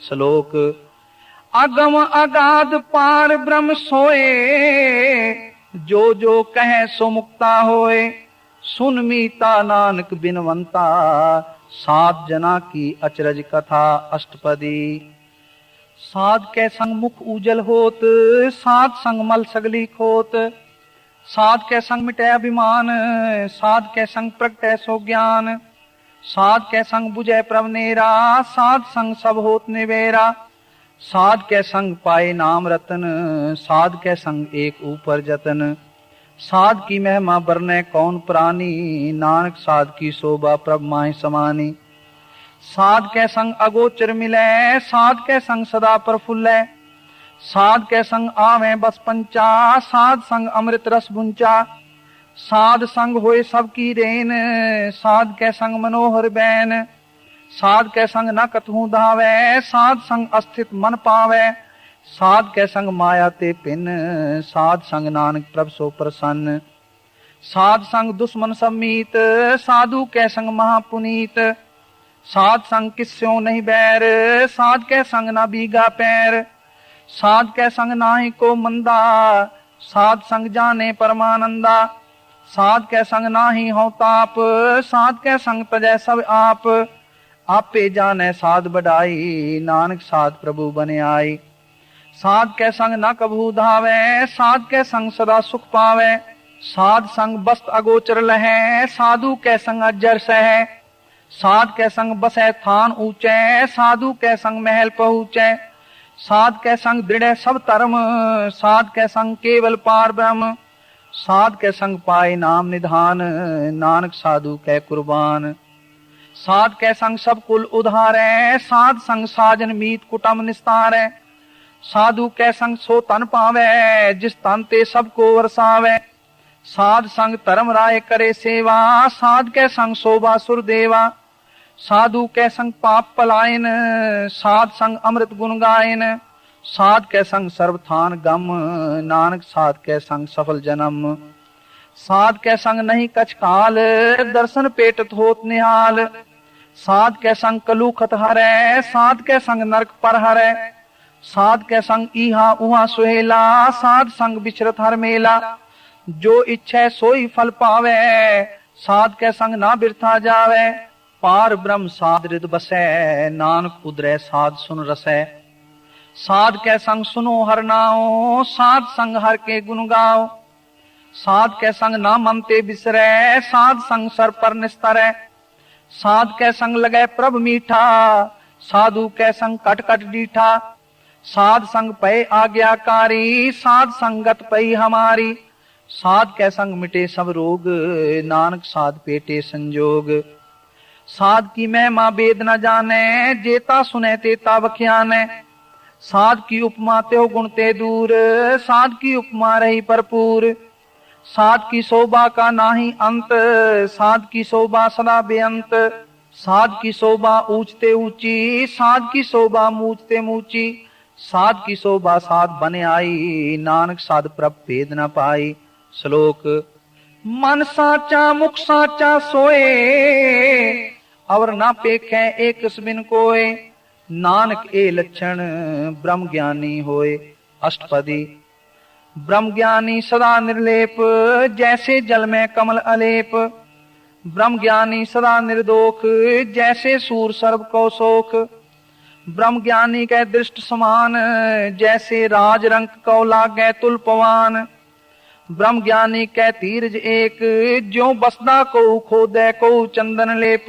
श्लोक अगम अगाध पार ब्रह्म सोए, जो जो कहे सो मुक्ता होए। सुन मीता नानक बिनवंता, सात जना की अचरज कथा अष्टपदी। साध के संग मुख उजल होत, साध संग मल सगली खोत। साध के संग मिटे अभिमान, साध के संग प्रगटे सो ज्ञान। साध के संग बुझे प्रभ नेरा, साध संग सब होत निवेरा। साध के संग पाए नाम रतन, साध के संग एक ऊपर जतन। साध की महिमा बरने कौन प्राणी, नानक साध की शोभा प्रभ माहि समानी। साध के संग अगोचर मिले, साध के संग सदा प्रफुल्ले। साध के संग आवे बस पंचा, साध संग अमृत रस बुंचा। साध संग होए सबकी रेन, साध के संग मनोहर बैन। साध के संग न कथू धावे, साध संग अस्थित मन पावे। साध के संग माया ते पिन, साध संग नानक प्रभ सो प्रसन्न। साध संग दुश्मन सब मीत, साधु के संग महापुनीत। साध संग किस्यों नहीं बैर, साध के संग ना बीगा पैर। साध के संग नाही को मंदा, साध संग जाने परमानंदा। साध के संग नाही हो ताप, साध के संग तजै सब आप। आपे जाने साध बढ़ाई, नानक साध प्रभु बने आई। साध के संग न कभू धावे, साध के संग सदा सुख पावे। साध संग बस्त अगोचर लहे, साधु के संग अज्जर सहे। साध के संग बसे थान ऊंचे, साधु के संग महल पहुँचे। साध के संग दृढ़ सब धर्म, साध के संग केवल पार ब्रह्म। साध के संग पाए नाम निधान, नानक साधु के कुर्बान। साध के संग सब कुल उधारे, साध संग साजन मीत कुटुंब निस्तारे। साधु के संग सो तन पावे, जिस तन ते सबको वरसावे। साध संग धर्म राय करे सेवा, साध के संग शोभा सुर देवा। साधु के संग पाप पलायन, साध संग अमृत गुण गायन। साध के संग सर्वथान गम, नानक साध के संग सफल जन्म। साध के संग नहीं कछ काल, दर्शन पेटत होत निहाल। साध के संग कलुखत हरै, साध के संग नरक पर हरै। साध के संग इहा उहा सुहेला, साध संग बिचरत हर मेला। जो इच्छे सोई फल पावे, साध के संग ना बिरथा जावे। पार ब्रह्म साध हृद बसै, नानक उदरै साध सुन रसै। साध के संग सुनो हर नाओ, साध संग हर के गुण गाओ। साध के संग ना मन ते बिसरै, साध संग सर पर निस्तरै। साध के संग लगे प्रभ मीठा, साधु के संग कट कट डीठा। साध संग पै आज्ञाकारी, साध संगत पै हमारी। साध के संग मिटे सब रोग, नानक साध पेटे संजोग। साध की महिमा वेद न जाने, जेता सुने तेता बख्याने। साध की उपमा त्यो गुण ते दूर, साध की उपमा रही भरपूर। साध की शोभा का नाही अंत, साध की शोभा सदा बेअंत। साध की शोभा ऊंचते ऊंची, साध की शोभा मूचते मूची। साध की शोभा साध बने आई, नानक साध प्रभ भेद न पाई। श्लोक मन साचा मुख साचा सोए, अवर ना पेखे एक बिन कोय। नानक ए लक्षण ब्रह्म ज्ञानी होए। अष्टपदी ब्रह्म ज्ञानी सदा निर्लेप, जैसे जल में कमल अलेप। ब्रह्म ज्ञानी सदा निर्दोख, जैसे सूर सर्व को सोख। ब्रह्म ज्ञानी के दृष्ट समान, जैसे राज रंग को लागे तुल पवान। ब्रह्म ज्ञानी के तीरज एक, ज्यों बसदा को खोदे को चंदन लेप।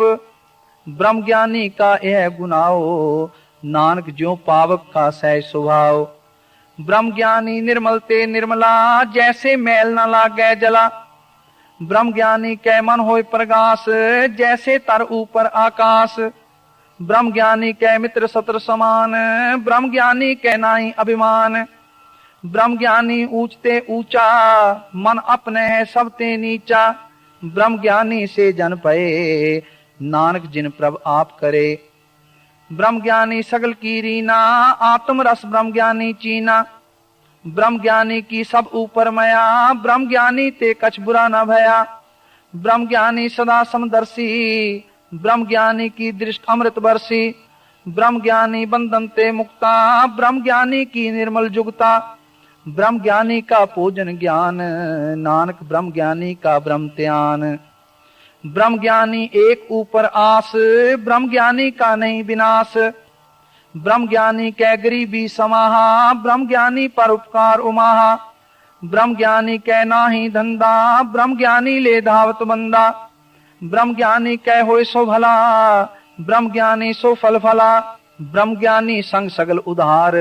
ब्रह्म ज्ञानी का यह गुनाओ, नानक ज्यों पावक का सह स्वभाव। ब्रह्म ज्ञानी निर्मल ते निर्मला, जैसे मैल न लागे जला। ब्रह्म ज्ञानी के मन होय प्रगास, जैसे तर ऊपर आकाश। ब्रह्म ज्ञानी के मित्र सत्र समान, ब्रह्म ज्ञानी के नाई अभिमान। ब्रह्म ज्ञानी ऊंचते ऊंचा, मन अपने है सबते नीचा। ब्रह्म ज्ञानी से जन पए, नानक जिन प्रभ आप करे। ब्रह्म ज्ञानी सगल की रीना, आत्म रस ब्रह्म ज्ञानी चीना। ब्रह्म ज्ञानी की सब ऊपर मया, ब्रह्म ज्ञानी ते कछ बुरा न भया। ब्रह्म ज्ञानी सदा समदर्शी, ब्रह्म ज्ञानी की दृष्टि अमृत बरसी। ब्रह्म ज्ञानी बंधन ते मुक्ता, ब्रह्म ज्ञानी की निर्मल जुगता। ब्रह्म ज्ञानी का पूजन ज्ञान, नानक ब्रह्म ज्ञानी का ब्रह्म ध्यान। ब्रह्म ज्ञानी एक ऊपर आस, ब्रह्म ज्ञानी का नहीं विनाश। ब्रह्म ज्ञानी कै गरीबी समाहा, ब्रह्म ज्ञानी पर उपकार उमाहा। ब्रह्म ज्ञानी कै नाही धंधा, ब्रह्म ज्ञानी ले धावत बंदा। ब्रह्म ज्ञानी कै होय सो भला, ब्रह्म ज्ञानी सो फल फला। ब्रह्म ज्ञानी संग सगल उधार,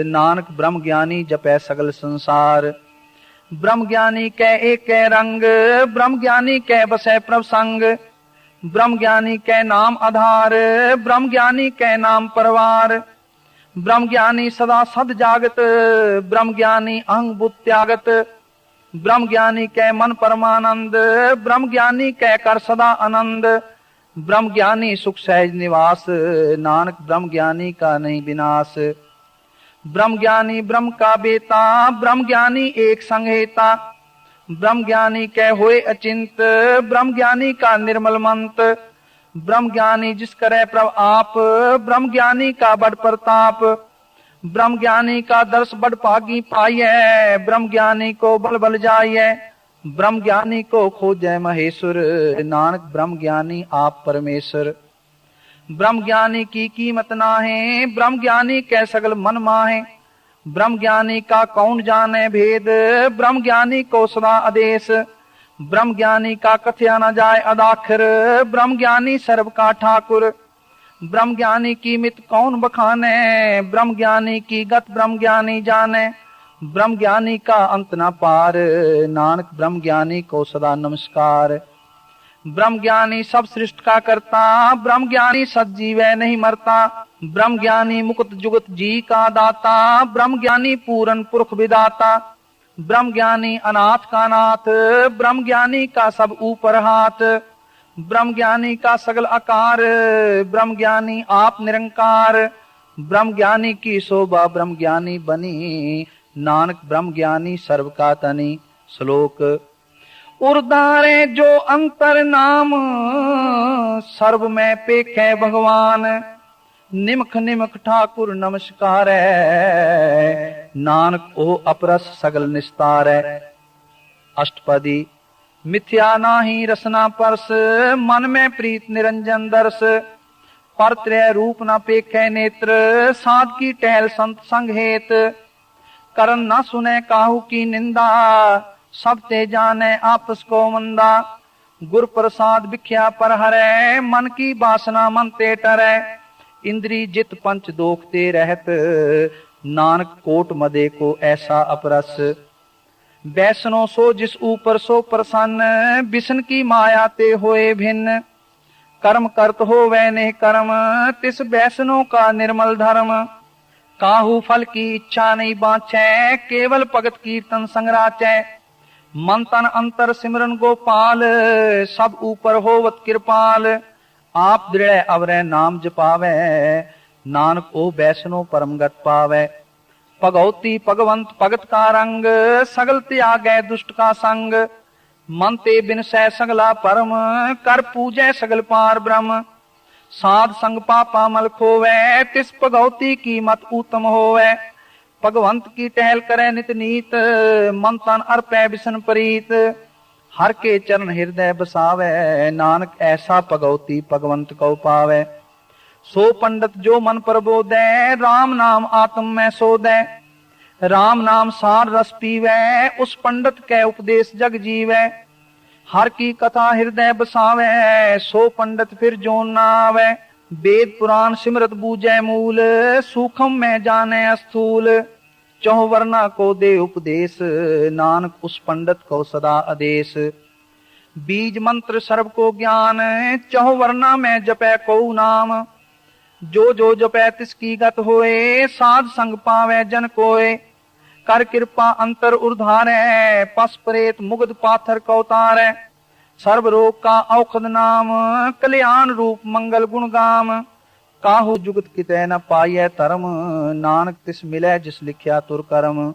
नानक ब्रह्म ज्ञानी जपै सगल संसार। ब्रह्म ज्ञानी कै एक रंग, ब्रह्म ज्ञानी कै बसै प्रभ संग। ब्रह्म ज्ञानी कै नाम आधार, ब्रह्म ज्ञानी कै नाम परवार। ब्रह्म ज्ञानी सदा सद जागत, ब्रह्म ज्ञानी अहंग बुत त्यागत। ब्रह्म ज्ञानी कै मन परमानंद, ब्रह्म ज्ञानी कै कर सदा आनंद। ब्रह्म ज्ञानी सुख सहज निवास, नानक ब्रह्म ज्ञानी का नहीं विनाश। ब्रह्म ज्ञानी ब्रह्म का बेता, ब्रह्म ज्ञानी एक संग हेता। ब्रह्म ज्ञानी कै होए अचिंत, ब्रह्म ज्ञानी का निर्मल मंत। ब्रह्म ज्ञानी जिस करे प्रभ आप, ब्रह्म ज्ञानी का बड़ प्रताप। ब्रह्म ज्ञानी का दर्श बड़ भागी पाइये, ब्रह्म ज्ञानी को बल बल जाइए। ब्रह्म ज्ञानी को खोजै महेश्वर, नानक ब्रह्म ज्ञानी आप परमेश्वर। ब्रह्म ज्ञानी की कीमत नाहे, ब्रह्म ज्ञानी कै सगल मन माहे। ब्रह्म ज्ञानी का कौन जाने भेद, ब्रह्म ज्ञानी को सदा आदेश। ब्रह्म ज्ञानी का कथया न जाय अदाखिर, ब्रह्म ज्ञानी सर्व का ठाकुर। ब्रह्म ज्ञानी की मित कौन बखाने, ब्रह्म ज्ञानी की गत ब्रह्म ज्ञानी जाने। ब्रह्म ज्ञानी का अंत न पार, नानक ब्रह्म ज्ञानी को सदा नमस्कार। ब्रह्म ज्ञानी सब सृष्ट का करता, ब्रह्म ज्ञानी सज्जीवै नहीं मरता। ब्रह्म ज्ञानी मुकुट जुगत जी का दाता, ब्रह्म ज्ञानी पूरन पुरख विदाता। ब्रह्म ज्ञानी अनाथ का नाथ, ब्रह्म ज्ञानी का सब ऊपर हाथ। ब्रह्म ज्ञानी का सगल आकार, ब्रह्म ज्ञानी आप निरंकार। ब्रह्म ज्ञानी की शोभा ब्रह्म ज्ञानी बनी, नानक ब्रह्म ज्ञानी सर्व का तनी। श्लोक उर्धारे जो अंतर नाम, सर्व में पेखे भगवान। निमख निमख ठाकुर नमस्कार है, नानक ओ अपरस सगल निस्तार है। अष्टपदी मिथ्या नाही रसना परस, मन में प्रीत निरंजन दर्श। परत्रय रूप न पेखे नेत्र, साध की टहल संत संग हेत। करन न सुने काहू की निंदा, सब ते जाने आपस को मंदा। गुर प्रसाद बिख्या पर हरै, मन की वासना मन ते टरै। इंद्री जित पंच दोखते रहत, नानक कोट मदे को ऐसा अपरस। बैसनो सो जिस ऊपर सो प्रसन्न, बिसन की माया ते होए भिन्न। कर्म करत हो वै ने कर्म, तिस बैसनो का निर्मल धर्म। काहू फल की इच्छा नहीं बाँचै, केवल भगत कीर्तन संगराचै। मन तन अंतर सिमरन गोपाल, सब ऊपर होवत कृपाल। आप दृढ़ अवरै नाम जपावै, नानक ओ बैसनो परम गत पावै। भगवती भगवंत भगत का रंग, सगल त्यागै दुष्ट का संग। मन ते बिनसै सगला परम, कर पूजै सगल पार ब्रह्म। साध संग पापा मल खोवै, तिस भगवती की मत उत्तम होवै। भगवंत की टहल करे नित नीत, मन तन अर्पै बिसन प्रीत। हर के चरण हृदय बसावै, नानक ऐसा भगवती भगवंत को पावै। सो पंडित जो मन प्रबोधै, राम नाम आत्म में सोधै। राम नाम सार रस पीवै, उस पंडित कै उपदेश जग जीवै। हर की कथा हृदय बसावै, सो पंडित फिर जोन न आवै। वेद पुराण सिमरत बूझै मूल, सूखम में जाने स्थूल। चौह वर्णा को दे उपदेश, नानक उस पंडित को सदा आदेश। बीज मंत्र सर्व को ज्ञान, चौह वर्णा में जपै को नाम। जो जो जपै तिसकी गत होए, साध संग पावै जन कोय। कर कृपा अंतर उर्धारै, पस प्रेत मुग्ध पाथर को तारै। सर्व रोग का औषध नाम, कल्याण रूप मंगल गुण गाम। काहू जुगत कितै न पाइयै धर्म, नानक तिस मिलै जिस लिख्या तुर कर्म।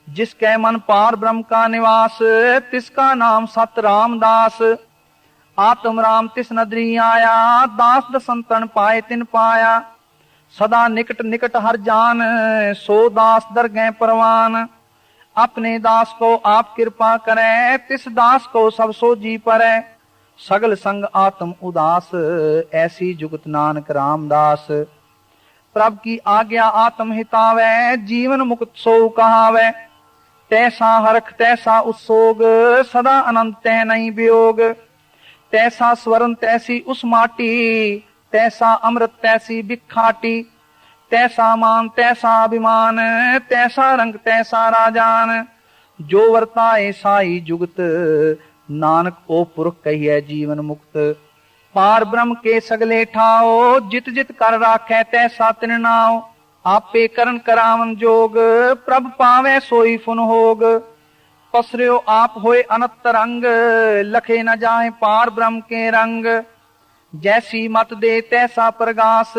जिसकै मन पार ब्रह्म का निवास, तिसका नाम सत रामदास। आत्म राम तिस नदरी आया, दास दसंतन पाए तिन पाया। सदा निकट निकट हर जान, सो दास दरगह परवान। अपने दास को आप कृपा करें, तिस दास को सब सो जी परै। सगल संग आत्म उदास, ऐसी जुगत नानक रामदास। प्रभ की आज्ञा आत्म हितावै, जीवन मुक्त सो कहावै। तैसा हरख तैसा उत्सोग, सदा अनंत तै नहीं वियोग। तैसा स्वरण तैसी उस माटी, तैसा अमृत तैसी बिखाटी। तैसा मान तैसा अभिमान, तैसा रंग तैसा राजान। जो वर्ताए साई जुगत, नानक ओ पुरख कहिए जीवन मुक्त। पार ब्रह्म के सगले ठाओ, जित जित कर राखे तैसा तिन नाओ। आपे करन करावन जोग, प्रभ पावे सोई फुन होग। पसर्यो आप होए अनंत रंग, लखे न जाए पार ब्रह्म के रंग। जैसी मत दे तैसा प्रगास,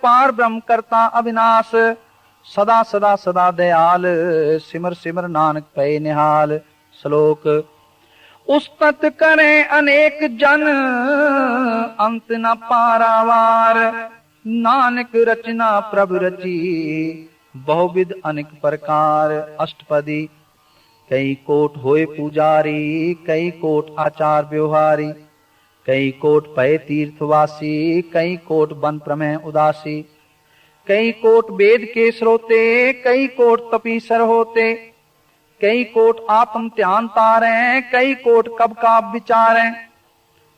पार ब्रह्म करता अविनाश। सदा सदा सदा दयाल, सिमर सिमर नानक पै निहाल। श्लोक। उस्तत करे अनेक जन, अंत न पारावार। नानक रचना प्रभ रची, बहुविध अनेक प्रकार। अष्टपदी। कई कोट होए पुजारी, कई कोट आचार व्यवहारी। कई कोट पय तीर्थवासी, कई कोट बन प्रमेह उदासी। कई कोट वेद के श्रोते, कई कोट तपीसर होते। कई कोट आत्म ध्यान तारे, कई कोट कब का विचारे।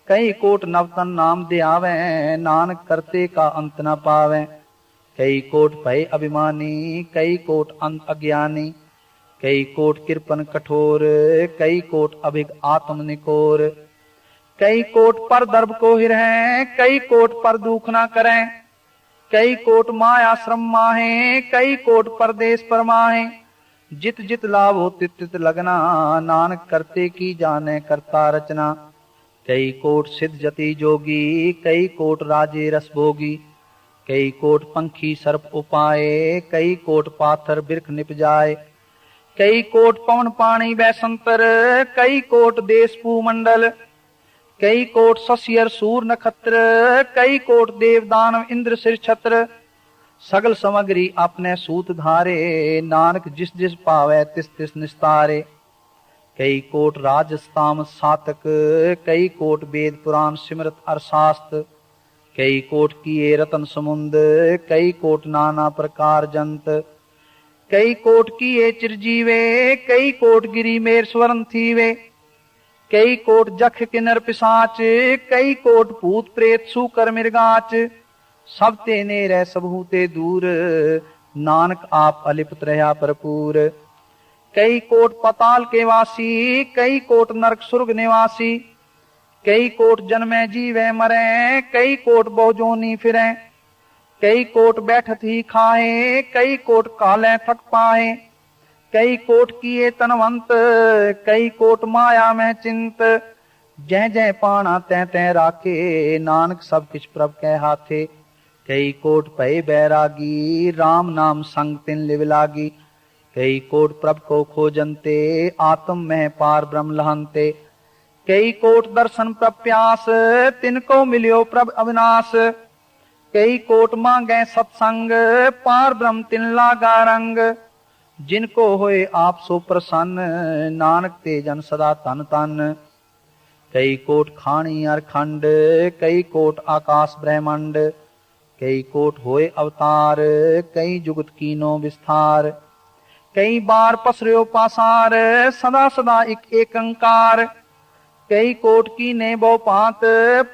कई कोट नवतन नाम ध्यावे, नानक करते का अंत न पावे। कई कोट भय अभिमानी, कई कोट अंत अज्ञानी। कई कोट कृपन कठोर, कई कोट अभिग आत्म निकोर। कई कोट पर दर्भ को हिरहें, कई कोट पर दुख न करें। कई कोट माया श्रम माहे, कई कोट परदेश पर माहे। जित जित लाभ हो तित तित लगना, नानक करते की जाने करता रचना। कई कोट सिद्ध जति जोगी, कई कोट राजे रस भोगी। कई कोट पंखी सर्प उपाए, कई कोट पाथर बिरख निप जाए। कई कोट पवन पानी बैसंतर, कई कोट देश भूमंडल। कई कोट ससियर सूर नक्षत्र, कई कोट देव दानव इंद्र सिर छत्र। सगल समग्री अपने सूत धारे, नानक जिस जिस पावे तिस तिस निस्तारे। कई कोट राजस्ताम सातक, कई कोट वेद पुराण सिमरत अरशास्त्र। कई कोट किए रतन समुंद, कई कोट नाना प्रकार जंत। कई कोट किए चिरजीवे, कई कोट गिरी मेर स्वरण थीवे। कई कोट जख किन्नर पिशाच, कई कोट भूत प्रेत सूकर मृगाच। सब तेने रह सबहूते दूर, नानक आप अलिप्त रहा भरपूर। कई कोट पताल के वासी, कई कोट नरक सुर्ग निवासी। कई कोट जन्मे जीवे मरे, कई कोट बहुजोनी फिरे। कई कोट बैठत ही खाए, कई कोट काले थक पाए। कई कोट किए तनवंत, कई कोट माया में चिंत। जय जय पाना तै तै राखे, नानक सब किछ प्रभ के हाथे। कई कोट भय बैरागी, राम नाम संग तिन लिव लागी। कई कोट प्रभ को खोजनते, आत्म में पार ब्रह्म लहनते। कई कोट दर्शन प्रप्यास, तिनको मिलियो प्रभ अविनाश। कई कोट मांगे सत्संग, पार ब्रह्म तिन लागा रंग। जिनको होए आप सो प्रसन्न, नानक ते जन सदा तन तन। कई कोट खानी अर खंड, कई कोट आकाश ब्रह्मांड। कई कोट होए अवतार, कई जुगत कीनो विस्तार। कई बार पसर्यो पासार, सदा सदा एक एकंकार। कई कोट की ने बहु पात,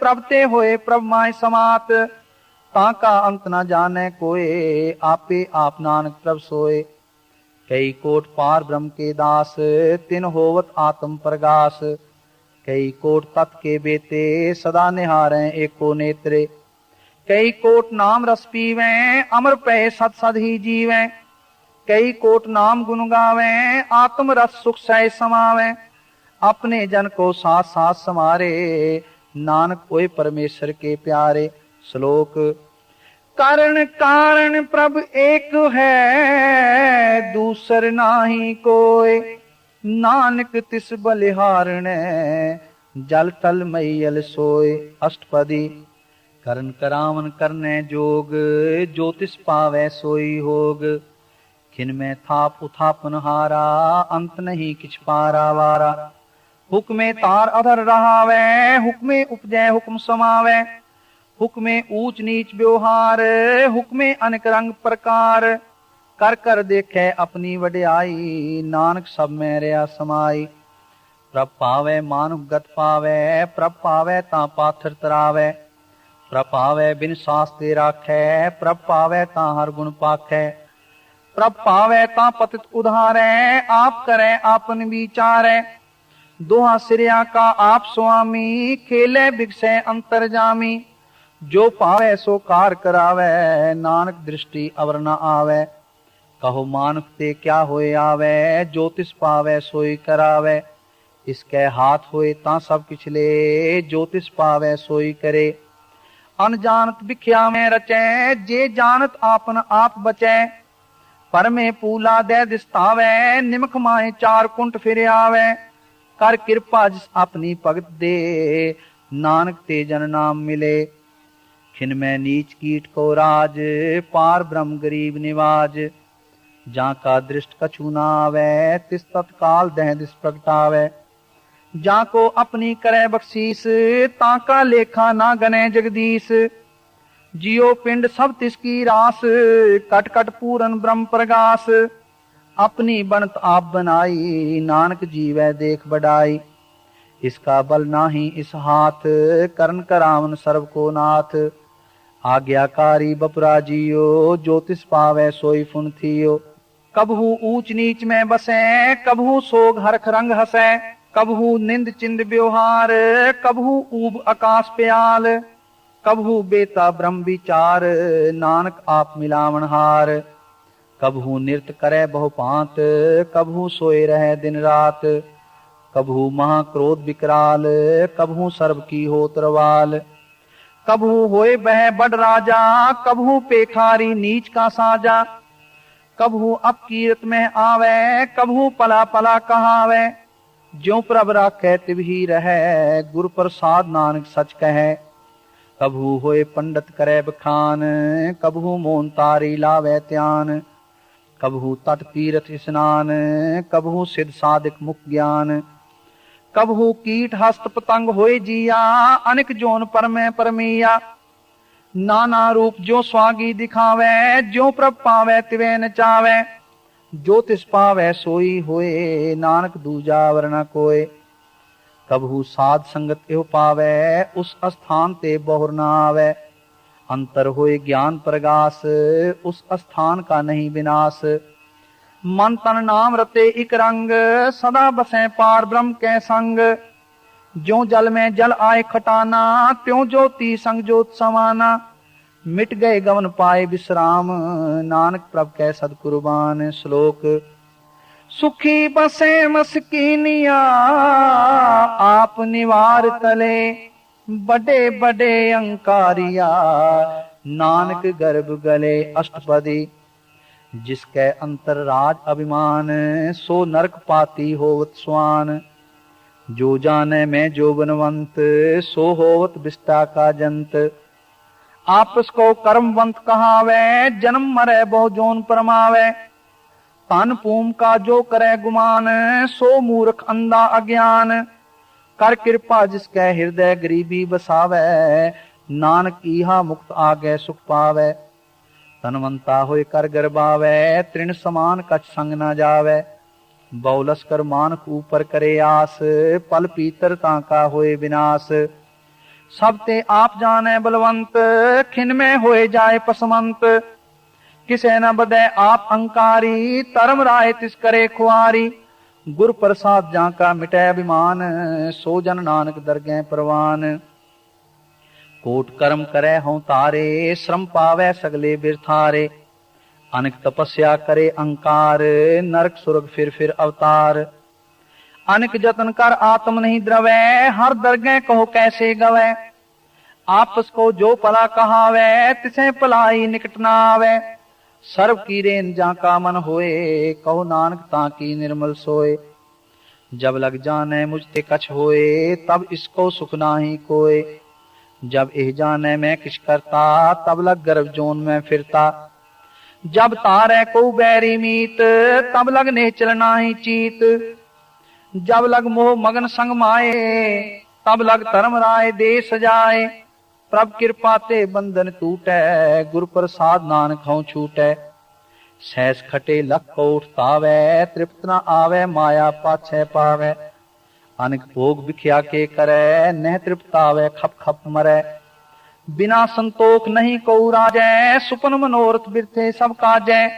प्रभते होए प्रभ माय समात। ताका अंत न जाने कोय, आपे आप नानक प्रभ सोए। कई कोट पार ब्रह्म के दास, तिन होवत आत्म प्रगास। कई कोट तत् के बेते, सदा निहारें एको नेत्रे। कई कोट नाम रस पीवें, अमर पै सत सद ही जीवें। कई कोट नाम गुण गावें, आत्म रस सुख सह समावें। अपने जन को साथ साथ समारे, नानक कोई परमेश्वर के प्यारे। श्लोक। कारण कारण प्रभ एक है, दूसर नाही कोय। नानक तिस बलिहारणे, जल तल मैयल सोय। अष्टपदी। करन करावन करने जोग, ज्योतिष पावै सोई होग। खिन में थाप उथापन हारा, अंत नहीं किछ पारा वारा। हुक्मे तार अधर रहावै, हुक्मे उपजै हुक्म समावै। हुक्मे ऊंच नीच व्यवहार, हुक्मे अनेक रंग प्रकार। कर कर देखे अपनी वड्याई, नानक सब में रहा समाई। प्रभ पावै मानुख गत पावै, प्रभ पावै तां पाथर तरावै। प्रभ पावै बिन शास्त्रे राखै, प्रभ पावै तां हर गुण पाखै। प्रभ पावै तां पतित उधारै, आप करै आपन विचारै। दोहा सिरिया का आप स्वामी, खेले बिगसै अंतरजामी। जो पावै सो कार करावै, नानक दृष्टि अवर न आवै। कहो मानुख ते क्या होए आवै, ज्योतिष पावै सोई करावै। इसके हाथ होए तां सब किछ ले, ज्योतिष पावै सोई करे। अनजानत बिख्या में रचै, जे जानत आपन आप बचै। पर में पूला दे दिस्तावै, निमख माए चार कुंट फिर आवै। कर कृपा जिस अपनी भगत दे, नानक ते जन नाम मिले। खिन में नीच कीट को राज, पार ब्रह्म गरीब निवाज। जा का दृष्ट कछु न आवै, तिस तत्काल दह दिस प्रगटावै। जा को अपनी करे बख्शीस, ताका लेखा ना गने जगदीश। जियो पिंड सब तिसकी रास, कट कट पूरन ब्रह्म प्रगास। अपनी बनत आप बनाई, नानक जीवै देख बढ़ाई। इसका बल नाही इस हाथ, करन करावन सर्व को नाथ। आज्ञाकारी बपुरा जियो, ज्योतिष पावै सोई फुन थियो। कबहू ऊंच नीच में बसै, कबहू सोग हरख रंग हसै। कबहू निंद चिंद व्यवहार, कबहू ऊब आकाश प्याल। कबहू बेता ब्रह्म विचार, नानक आप मिलावन हार। कबहू नृत्य करे बहुपांत, कबहू सोए रहे दिन रात। कबहू महाक्रोध विकराल, कबहू सर्व की होत रवाल। कबहू होए बह बड़ राजा, कबहू पेखारी नीच का साजा। कबहू अपकीरत में आवे, कबहू पला पला कहावे। ज्यों प्रभ राखै तिवही रहै, गुरु प्रसाद नानक सच कहे। कबहू होए पंडित करे बखान, कबहू मोन तारी लावे त्यान। कबहू तट तीर्थ स्नान, कबहू सिद्ध साधिक मुख ज्ञान। कबहू कीट हस्त पतंग होए जिया, अनेक जोन पर में परमिया। नाना रूप जो स्वागी दिखावे, ज्यों प्रभ पावे तिवे नचावे। ज्योतिष पावे सोई होए, नानक दूजा वरना कोय। कबहू साध संगत एव पावे, उस स्थान ते बहुर न आवे। अंतर होए ज्ञान प्रगास, उस स्थान का नहीं विनाश। मन तन नाम रते इक रंग, सदा बसें पार ब्रह्म के संग। ज्यों जल में जल आए खटाना, त्यों ज्योति संग ज्योत समाना। मिट गए गवन पाए विश्राम, नानक प्रभ कै सदकुर्बान। श्लोक सुखी बसे मस्कीनिया, आप निवार तले। बड़े बड़े अंकारिया, नानक गर्भ गले। अष्टपदी जिसके अंतर राज अभिमान, सो नरक पाती होवत स्वान। जो जाने में जो बनवंत, सो होवत विष्टा का जंत। आपस को कर्मवंत कहावे, जन्म मरे बहु जोन परमावे। तन पूम का जो करे गुमान, सो मूर्ख अंधा अज्ञान। कर कृपा जिसके हृदय गरीबी बसावे, नानक इहा मुक्त आगे सुख पावे। तनवंता होए कर गर्बावे, तृण समान कछ संग न जावे। बहुलस कर मानक ऊपर करे आस, पल पीतर ताका होए विनाश। सब ते आप जाने बलवंत, खिन में होए जाए पसमंत। किसे न बदे आप अंकारी, तरम राय तिस करे खुआरी। गुर प्रसाद जाका मिटे अभिमान, सो जन नानक दरगें परवान। कोट कर्म करे हों तारे, श्रम पावे सगले बिरथारे। अनेक तपस्या करे अहंकार, नरक सुरग फिर अवतार। अनेक जतन कर आत्म नहीं द्रवै, हर दरगें कहो कैसे गवै। आपस को जो पला कहावे, तिसे पलाई निकट न आवे। सर्व की रेन जाका मन होए, कहो नानक ताकी निर्मल सोए। जब लग जाने मुझते कछ होए, तब इसको सुख नाही कोय। जब एह जाने मैं किस करता, तब लग गर्भ जोन में फिरता। जब तारे को बैरी मीत, तब लग नेचर नाही चीत। जब लग मोह मगन संग माए, तब लग धर्म राय दे सजाए। प्रभ कृपा ते बंधन टूटै, गुर प्रसाद नानक हऊँ छूटै। सहस खटे लख कोट तावै, तृप्त न आवे माया पाछे पावै। अनेक भोग बिख्या के करे, नह तृप्त आवे खप खप मरै। बिना संतोख नहीं को राजै, सुपन मनोरथ बिरथे सब काजै।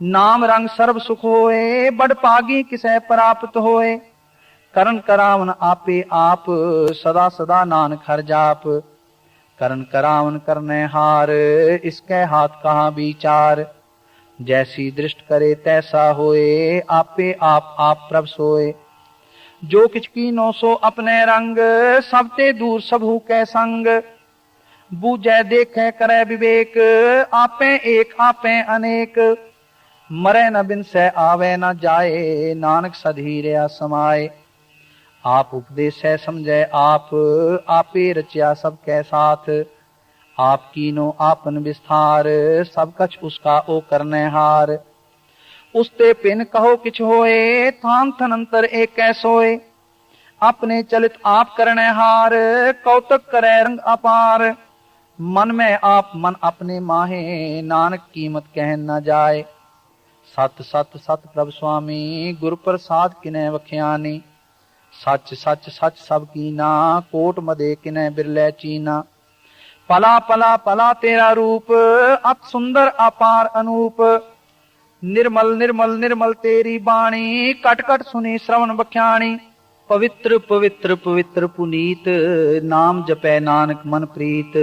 नाम रंग सर्व सुख होए, बड़ पागी किसै प्राप्त होए। करन करावन आपे आप, सदा सदा नानक हर जाप। करन करावन करने हार, इसके हाथ कहाँ विचार। जैसी दृष्ट करे तैसा होए, आपे आप प्रभ सोए। जो किछ कीनो सो अपने रंग, सबते दूर सबहु कै संग। बूझे देखे करे विवेक, आपे एक आपे अनेक। मरे न बिन से आवे न जाए, नानक सधीरया समाए। आप उपदेश है समझे आप, आपे रचिया सबके साथ। आप कीनो आपन विस्तार, सब कछ उसका ओ करने हार। उसते पिन कहो किछ होए, थान थनंतर एक सोए। अपने चलित आप करने हार, कौतक करे रंग अपार। मन में आप मन अपने माहे, नानक कीमत कह न जाए। सत सत सत प्रभ स्वामी, गुर प्रसाद किने वख्यानी। सच सच सच सब कीना, कोट मदे किने बिरले चीना। पला पला पला तेरा रूप, अत सुंदर अपार अनूप। निर्मल निर्मल निर्मल तेरी बाणी, कट कट सुनी श्रवण बख्याणी। पवित्र पवित्र पवित्र पुनीत, नाम जपै नानक मन प्रीत।